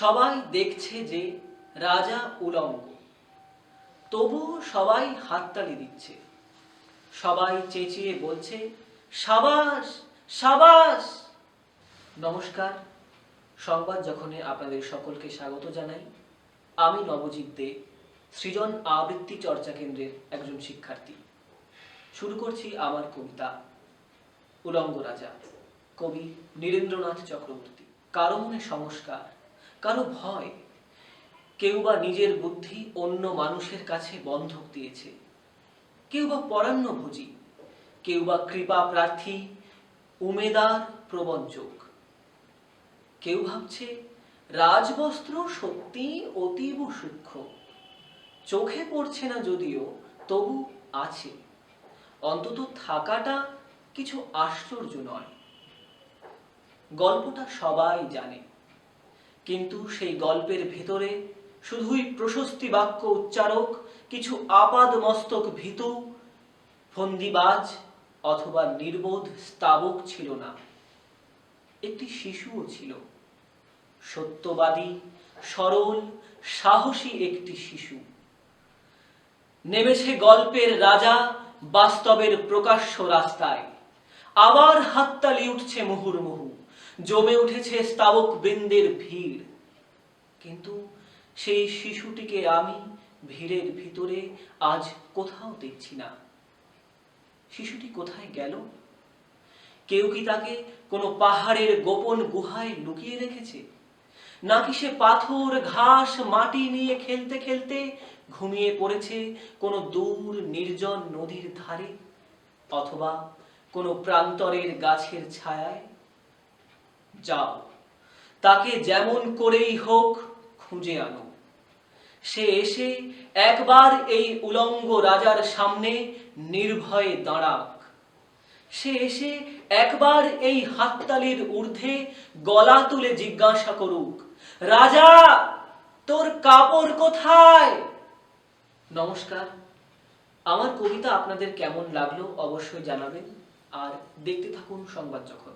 সবাই দেখছে যে রাজা উলঙ্গ, তবুও সবাই হাততালি দিচ্ছে। সবাই চেঁচিয়ে বলছে, সাবাস সাবাস। নমস্কার, সংবাদ যখনে আপনাদের সকলকে স্বাগত জানাই। আমি নবজিৎ দে, সৃজন আবৃত্তি চর্চা কেন্দ্রের একজন শিক্ষার্থী। শুরু করছি আমার কবিতা উলঙ্গ রাজা, কবি নীরেন্দ্রনাথ চক্রবর্তী। কারো মনে সংস্কার, কারো ভয়, কেউ বা নিজের বুদ্ধি অন্য মানুষের কাছে বন্ধক দিয়েছে, কেউ বা পরান্নভোজী, কেউ বা কৃপা প্রার্থী, উমেদার প্রবঞ্চক। কেউ ভাবছে রাজবস্ত্র সত্যি অতীব সূক্ষ্ম, চোখে পড়ছে না যদিও তবু আছে, অন্তত থাকাটা কিছু আশ্চর্য নয়। গল্পটা সবাই জানে, কিন্তু সেই গল্পের ভেতরে শুধুই প্রশস্তি বাক্য উচ্চারক, কিছু আপাদ মস্তক ভীতু, ফন্দিবাজ অথবা নির্বোধ স্তাবক ছিল না। একটি শিশুও ছিল, সত্যবাদী, সরল, সাহসী একটি শিশু। নেমেছে গল্পের রাজা বাস্তবের প্রকাশ্য রাস্তায়। আবার হাততালি উঠছে মুহুর্মুহু, জমে উঠেছে স্তাবক বৃন্দের ভিড়। কিন্তু সেই শিশুটিকে আমি ভিড়ের ভিতরে আজ কোথাও দেখছি না। শিশুটি কোথায় গেল? কেউ কি তাকে কোনো পাহাড়ের গোপন গুহায় লুকিয়ে রেখেছে? নাকি সে পাথর, ঘাস, মাটি নিয়ে খেলতে খেলতে ঘুমিয়ে পড়েছে কোনো দূর নির্জন নদীর ধারে, অথবা কোনো প্রান্তরের গাছের ছায়ায়? যাও, তাকে যেমন করেই হোক খুঁজে আনো। সে এসে একবার এই উলঙ্গ রাজার সামনে নির্ভয়ে দাঁড়াক। সে এসে একবার এই হাততালির ঊর্ধ্বে গলা তুলে জিজ্ঞাসা করুক, রাজা, তোর কাপড় কোথায়? নমস্কার, আমার কবিতা আপনাদের কেমন লাগলো অবশ্যই জানাবেন, আর দেখতে থাকুন সংবাদ যখন।